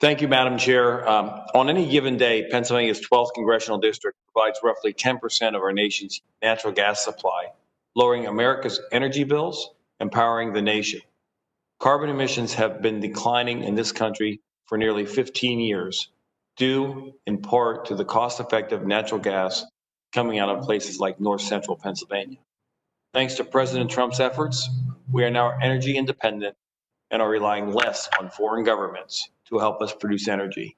Thank you, Madam Chair. On any given day, Pennsylvania's 12th congressional district provides roughly 10% of our nation's natural gas supply, lowering America's energy bills and powering the nation. Carbon emissions have been declining in this country for nearly 15 years, due in part to the cost-effective natural gas coming out of places like north central Pennsylvania. Thanks to President Trump's efforts, we are now energy independent and are relying less on foreign governments to help us produce energy.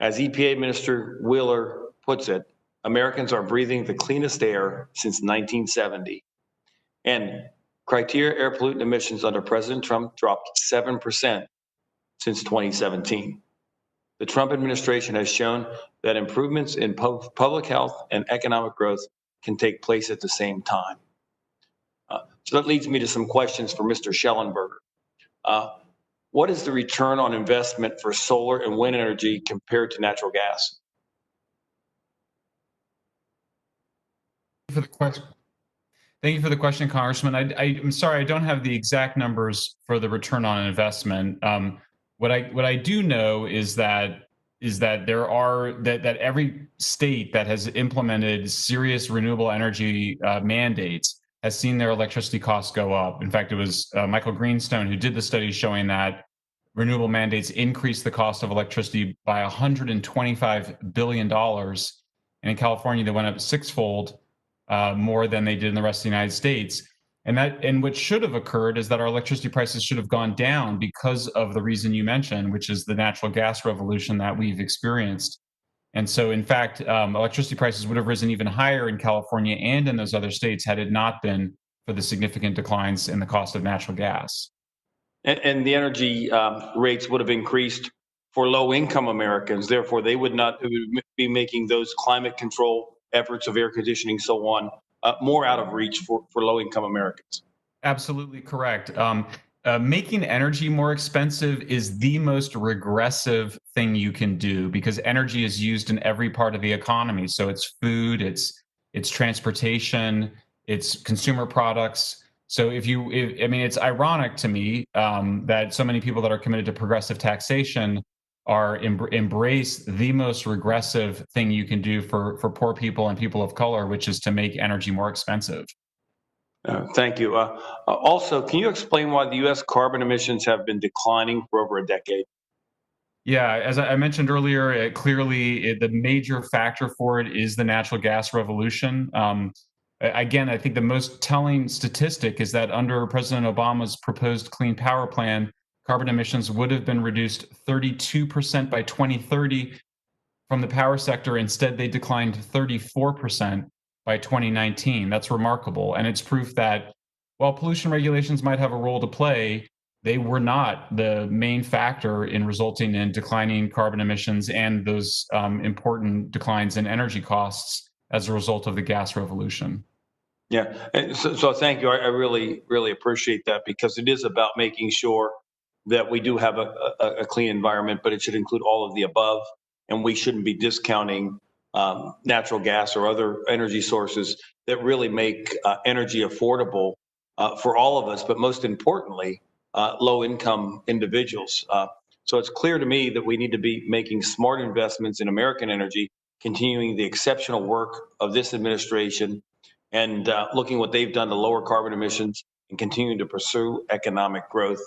As EPA Minister Wheeler puts it, Americans are breathing the cleanest air since 1970. And criteria air pollutant emissions under President Trump dropped 7% since 2017. The Trump administration has shown that improvements in public health and economic growth can take place at the same time. So that leads me to some questions for Mr. Schellenberger. What is the return on investment for solar and wind energy compared to natural gas? For the question. Thank you for the question, Congressman. I'm sorry, I don't have the exact numbers for the return on investment. What I do know is that every state that has implemented serious renewable energy mandates has seen their electricity costs go up. In fact, it was Michael Greenstone who did the study showing that renewable mandates increased the cost of electricity by $125 billion. And in California, they went up sixfold more than they did in the rest of the United States. And what should have occurred is that our electricity prices should have gone down because of the reason you mentioned, which is the natural gas revolution that we've experienced. And so, in fact, electricity prices would have risen even higher in California and in those other states had it not been for the significant declines in the cost of natural gas. And the energy rates would have increased for low-income Americans. Therefore, they would not be making those climate control efforts of air conditioning, so on, more out of reach for low-income Americans. Absolutely correct. Making energy more expensive is the most regressive thing you can do because energy is used in every part of the economy. So it's food, it's transportation, it's consumer products. So it's ironic to me that so many people that are committed to progressive taxation are embrace the most regressive thing you can do for poor people and people of color, which is to make energy more expensive. Thank you. Also, can you explain why the U.S. carbon emissions have been declining for over a decade? Yeah, as I mentioned earlier, clearly the major factor for it is the natural gas revolution. Again, I think the most telling statistic is that under President Obama's proposed Clean Power Plan, carbon emissions would have been reduced 32% by 2030 from the power sector. Instead, they declined 34% by 2019. That's remarkable. And it's proof that while pollution regulations might have a role to play, they were not the main factor in resulting in declining carbon emissions and those important declines in energy costs as a result of the gas revolution. Yeah, so thank you. I really, really appreciate that because it is about making sure that we do have a clean environment, but it should include all of the above, and we shouldn't be discounting natural gas or other energy sources that really make energy affordable for all of us, but most importantly, low-income individuals. So it's clear to me that we need to be making smart investments in American energy, continuing the exceptional work of this administration, and looking what they've done to lower carbon emissions and continuing to pursue economic growth.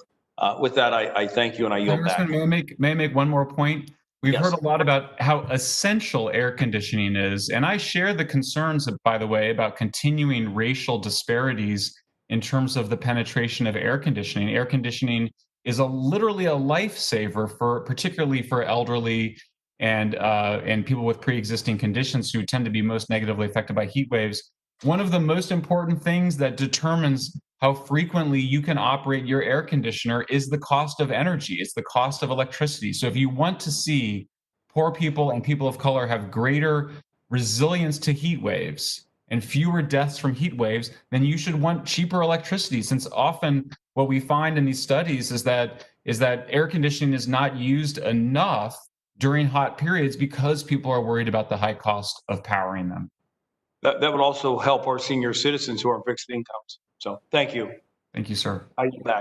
With that, I thank you and I yield back. May I make one more point? We've Yes. heard a lot about how essential air conditioning is, and I share the concerns, by the way, about continuing racial disparities in terms of the penetration of air conditioning. Air conditioning is literally a lifesaver particularly for elderly and people with pre-existing conditions who tend to be most negatively affected by heat waves. One of the most important things that determines how frequently you can operate your air conditioner is the cost of energy. It's the cost of electricity. So if you want to see poor people and people of color have greater resilience to heat waves and fewer deaths from heat waves, then you should want cheaper electricity, since often what we find in these studies is that air conditioning is not used enough during hot periods because people are worried about the high cost of powering them. That would also help our senior citizens who are on fixed incomes. So thank you. Thank you, sir. I yield back.